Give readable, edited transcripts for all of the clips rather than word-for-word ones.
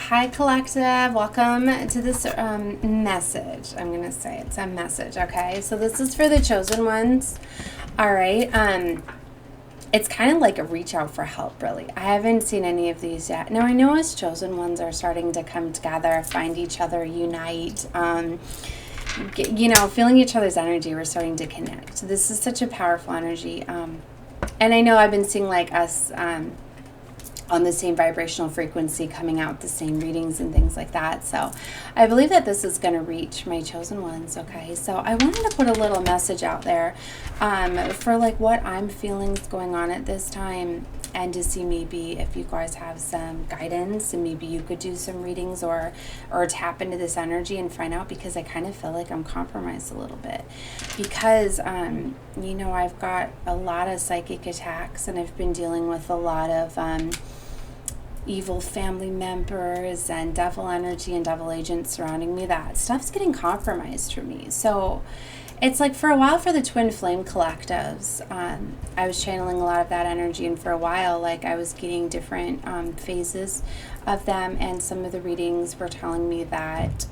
Hi, collective. Welcome to this message. I'm going to say it's a message, okay? So this is for the chosen ones. All right. It's kind of like a reach out for help, really. I haven't seen any of these yet. Now, I know as chosen ones are starting to come together, find each other, unite, feeling each other's energy. We're starting to connect. So this is such a powerful energy. And I know I've been seeing like us on the same vibrational frequency, coming out the same readings and things like that. So I believe that this is going to reach my chosen ones. Okay, so I wanted to put a little message out there for like what I'm feeling is going on at this time, and to see maybe if you guys have some guidance and maybe you could do some readings or tap into this energy and find out, because I kind of feel like I'm compromised a little bit because I've got a lot of psychic attacks, and I've been dealing with a lot of evil family members and devil energy and devil agents surrounding me. That stuff's getting compromised for me. So it's like for a while for the Twin Flame collectives, I was channeling a lot of that energy, and for a while like I was getting different phases of them, and some of the readings were telling me that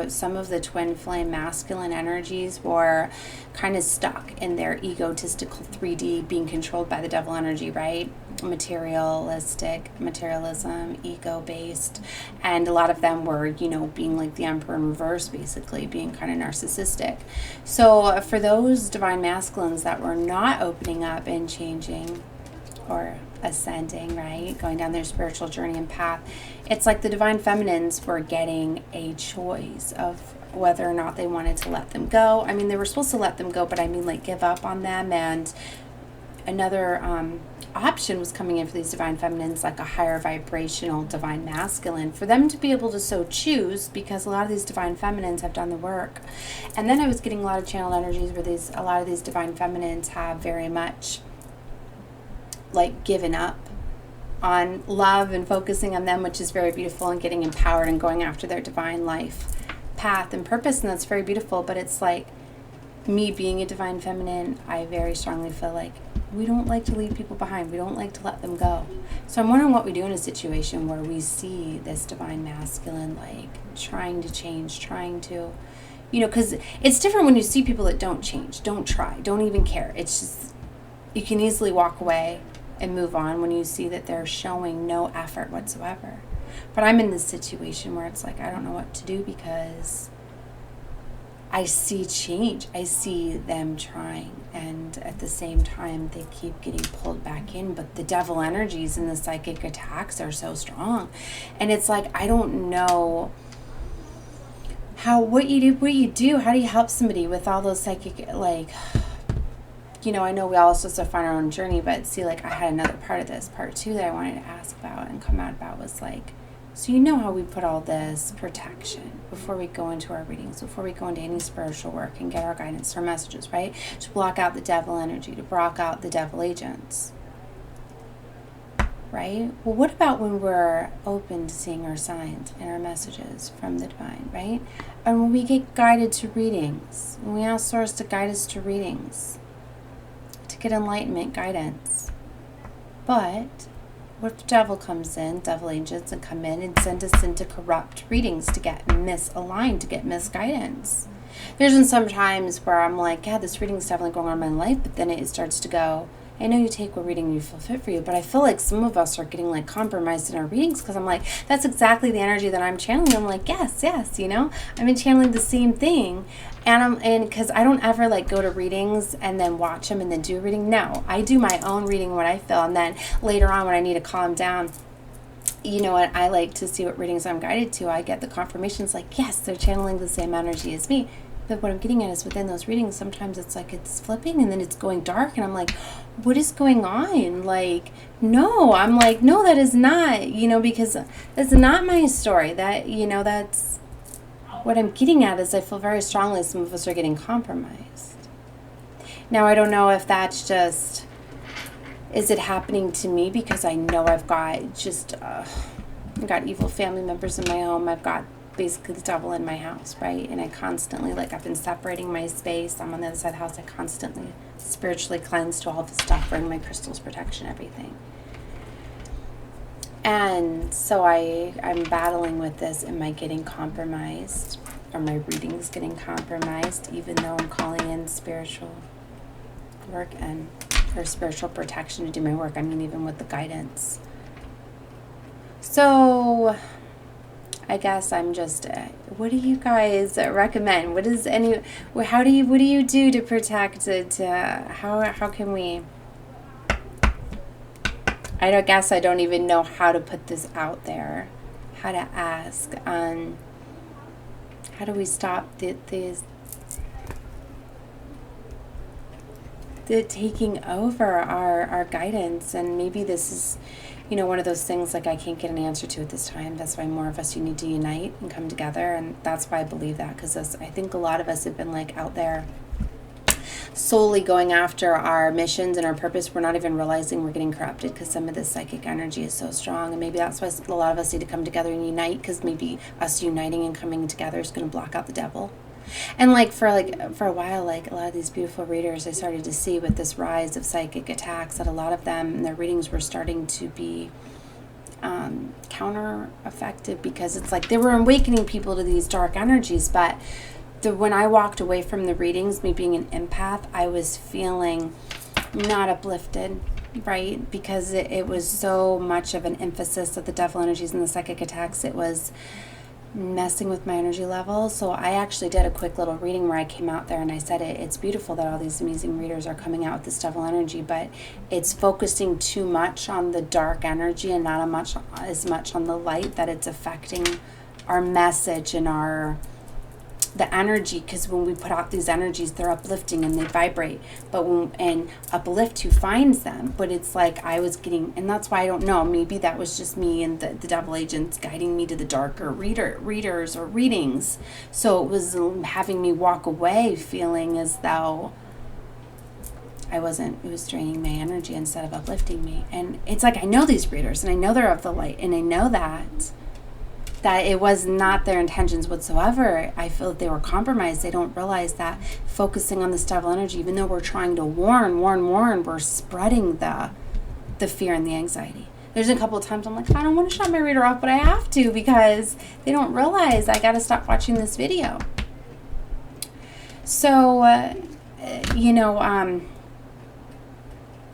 some of the Twin Flame masculine energies were kind of stuck in their egotistical 3D, being controlled by the devil energy, right? Materialism, ego-based, and a lot of them were, being like the Emperor in reverse, basically, being kind of narcissistic. So for those divine masculines that were not opening up and changing or ascending, right, going down their spiritual journey and path, it's like the divine feminines were getting a choice of whether or not they wanted to let them go. I mean, they were supposed to let them go, but I mean like give up on them. And another option was coming in for these divine feminines, like a higher vibrational divine masculine, for them to be able to so choose, because a lot of these divine feminines have done the work. And then I was getting a lot of channeled energies where a lot of these divine feminines have very much like given up on love and focusing on them, which is very beautiful, and getting empowered and going after their divine life path and purpose, and that's very beautiful. But it's like, me being a divine feminine, I very strongly feel like we don't like to leave people behind. We don't like to let them go. So I'm wondering what we do in a situation where we see this divine masculine like trying to change, trying to, because it's different when you see people that don't change, don't try, don't even care. It's just, you can easily walk away and move on when you see that they're showing no effort whatsoever. But I'm in this situation where it's like I don't know what to do, because I see change. I see them trying, and at the same time they keep getting pulled back in. But the devil energies and the psychic attacks are so strong, and it's like I don't know what you do. How do you help somebody with all those psychic, like, I know we all supposed to find our own journey, but see, like, I had another part of this, part two, that I wanted to ask about and come out about was like, so how we put all this protection before we go into our readings, before we go into any spiritual work and get our guidance, our messages, right? To block out the devil energy, to block out the devil agents, right? Well, what about when we're open to seeing our signs and our messages from the divine, right? And when we get guided to readings, when we ask Source to guide us to readings, to get enlightenment guidance. But what if the devil comes in, devil agents, and come in and send us into corrupt readings to get misaligned, to get misguidance? There's been some times where I'm like, yeah, this reading's definitely going on in my life, but then it starts to go, I know you take what reading you feel fit for you, but I feel like some of us are getting like compromised in our readings, because I'm like, that's exactly the energy that I'm channeling. I'm like, yes, I've been channeling the same thing. And because I don't ever like go to readings and then watch them and then do a reading. No, I do my own reading, what I feel, and then later on when I need to calm down, what I like to see what readings I'm guided to. I get the confirmations like, yes, they're channeling the same energy as me. But what I'm getting at is within those readings, sometimes it's like it's flipping and then it's going dark, and I'm like, what is going on? Like, no, I'm like, no, that is not, because that's not my story. That, that's what I'm getting at is I feel very strongly some of us are getting compromised. Now, I don't know if that's just, is it happening to me because I know I've got just, I've got evil family members in my home. I've got basically the devil in my house, right? And I constantly, like, I've been separating my space. I'm on the other side of the house. I constantly spiritually cleanse to all the stuff, bring my crystals, protection, everything. And so I'm battling with this. Am I getting compromised? Are my readings getting compromised, even though I'm calling in spiritual work and for spiritual protection to do my work? I mean, even with the guidance. So I guess I'm just, what do you guys recommend? What do you do to protect it? How can we, I guess I don't even know how to put this out there, how to ask, how do we stop the taking over our guidance? And maybe this is, one of those things like I can't get an answer to at this time. That's why more of us, you need to unite and come together. And that's why I believe that, because I think a lot of us have been like out there solely going after our missions and our purpose. We're not even realizing we're getting corrupted because some of this psychic energy is so strong. And maybe that's why a lot of us need to come together and unite, because maybe us uniting and coming together is going to block out the devil. And for a while, like a lot of these beautiful readers, I started to see with this rise of psychic attacks that a lot of them, their readings were starting to be counter effective, because it's like they were awakening people to these dark energies. But when I walked away from the readings, me being an empath, I was feeling not uplifted, right? Because it was so much of an emphasis of the devil energies and the psychic attacks. It was messing with my energy level. So I actually did a quick little reading where I came out there and I said it's beautiful that all these amazing readers are coming out with this devil energy, but it's focusing too much on the dark energy and not as much on the light, that it's affecting our message and the energy. Because when we put out these energies, they're uplifting and they vibrate, and uplift who finds them. But it's like I was getting, and that's why I don't know, maybe that was just me and the devil agents guiding me to the darker readers or readings. So it was having me walk away feeling as though it was draining my energy instead of uplifting me. And it's like I know these readers and I know they're of the light, and I know that it was not their intentions whatsoever. I feel that they were compromised. They don't realize that focusing on this devil energy, even though we're trying to warn, we're spreading the fear and the anxiety. There's a couple of times I'm like, I don't want to shut my reader off, but I have to, because they don't realize I got to stop watching this video. So,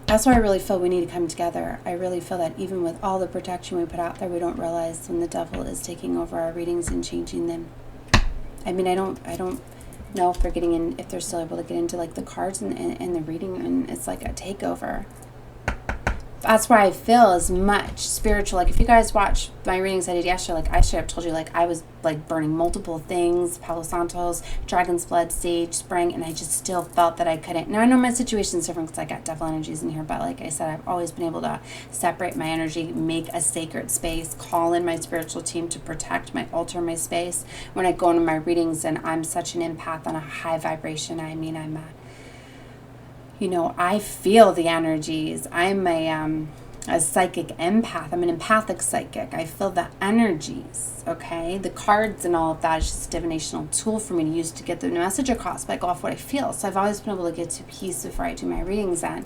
that's why I really feel we need to come together. I really feel that even with all the protection we put out there, we don't realize when the devil is taking over our readings and changing them. I mean, I don't know if if they're still able to get into like the cards and the reading, and it's like a takeover. That's why I feel as much spiritual. Like if you guys watch my readings I did yesterday, like I should have told you, like I was like burning multiple things, Palo Santos, Dragon's Blood, Sage, Spring, and I just still felt that I couldn't. Now I know my situation's different because I got devil energies in here, but like I said, I've always been able to separate my energy, make a sacred space, call in my spiritual team to protect my altar, my space. When I go into my readings, and I'm such an empath on a high vibration, I mean, I feel the energies. I'm a psychic empath. I'm an empathic psychic. I feel the energies, okay? The cards and all of that is just a divinational tool for me to use to get the message across, but I go off what I feel. So I've always been able to get to peace before I do my readings, and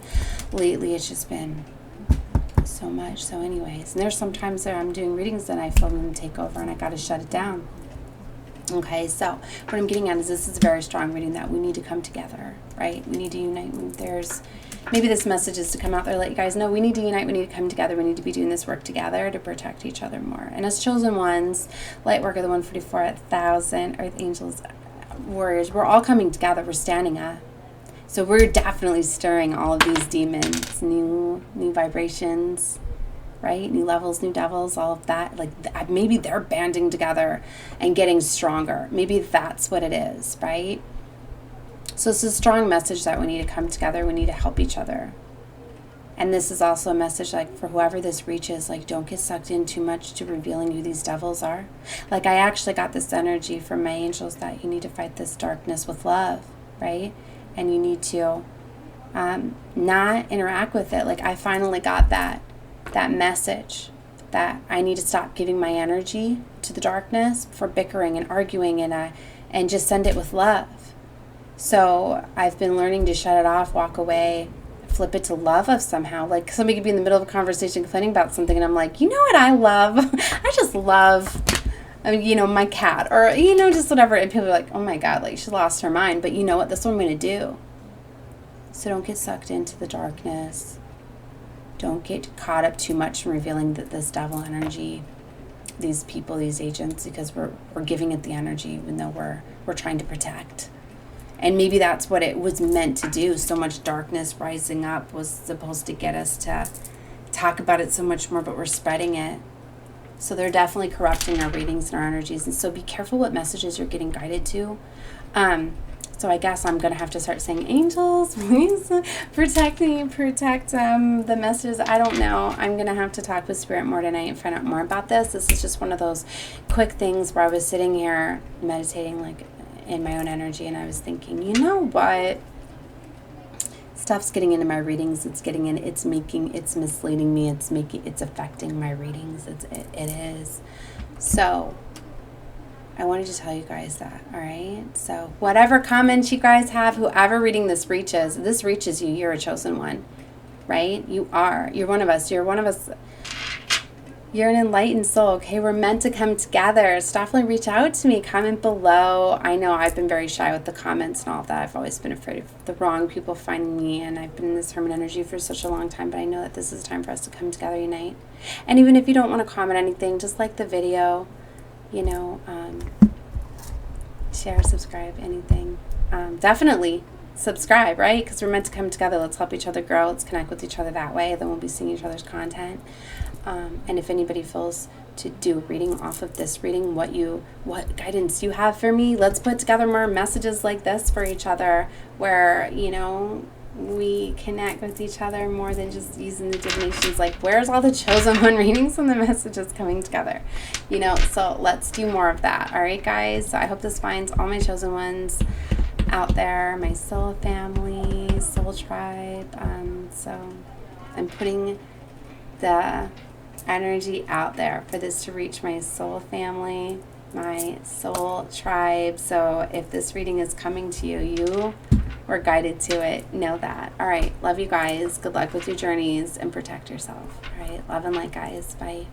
lately it's just been so much. So anyways, and there's sometimes that I'm doing readings and I feel them take over and I got to shut it down. Okay, so what I'm getting at is this is a very strong reading that we need to come together, right? We need to unite. Maybe this message is to come out there, let you guys know we need to unite, we need to come together, we need to be doing this work together to protect each other more. And as chosen ones, Lightworker, the 144, 1,000, Earth Angels, Warriors, we're all coming together, we're standing up. So we're definitely stirring all of these demons, new vibrations, right? New levels, new devils, all of that. Like maybe they're banding together and getting stronger. Maybe that's what it is, right? So it's a strong message that we need to come together. We need to help each other. And this is also a message like for whoever this reaches, like don't get sucked in too much to revealing who these devils are. Like I actually got this energy from my angels that you need to fight this darkness with love, right? And you need to not interact with it. Like I finally got that message that I need to stop giving my energy to the darkness for bickering and arguing and just send it with love. So I've been learning to shut it off, walk away, flip it to love of somehow. Like somebody could be in the middle of a conversation complaining about something, and I'm like, you know what I love? I just love, you know, my cat, or, you know, just whatever. And people are like, oh my God, like she lost her mind. But you know what? That's what I'm going to do. So don't get sucked into the darkness. Don't get caught up too much in revealing that this devil energy, these people, these agents, because we're giving it the energy, even though we're trying to protect. And maybe that's what it was meant to do. So much darkness rising up was supposed to get us to talk about it so much more, but we're spreading it. So they're definitely corrupting our readings and our energies. And so be careful what messages you're getting guided to. So I guess I'm going to have to start saying, angels, please protect me, protect the messages. I don't know. I'm going to have to talk with Spirit more tonight and find out more about this. This is just one of those quick things where I was sitting here meditating, like, in my own energy, and I was thinking, you know what? Stuff's getting into my readings. It's getting in. It's misleading me. It's affecting my readings. It is. So I wanted to tell you guys that. All right. So whatever comments you guys have, whoever reading this reaches you. You're a chosen one, right? You are. You're one of us. You're one of us. You're an enlightened soul, okay? We're meant to come together. So definitely reach out to me. Comment below. I know I've been very shy with the comments and all of that. I've always been afraid of the wrong people finding me, and I've been in this hermit energy for such a long time, but I know that this is time for us to come together, unite. And even if you don't want to comment anything, just like the video, you know, share, subscribe, anything. Definitely subscribe, right? Because we're meant to come together. Let's help each other grow. Let's connect with each other that way. Then we'll be seeing each other's content. And if anybody feels to do a reading off of this reading, what guidance you have for me, let's put together more messages like this for each other, where, you know, we connect with each other more than just using the divinations. Like, where's all the chosen one readings and the messages coming together? You know, so let's do more of that. All right, guys. So I hope this finds all my chosen ones out there, my soul family, soul tribe. So I'm putting the energy out there for this to reach my soul family, my soul tribe. So if this reading is coming to you, you were guided to it. Know that. All right. Love you guys. Good luck with your journeys and protect yourself. All right. Love and light, guys. Bye.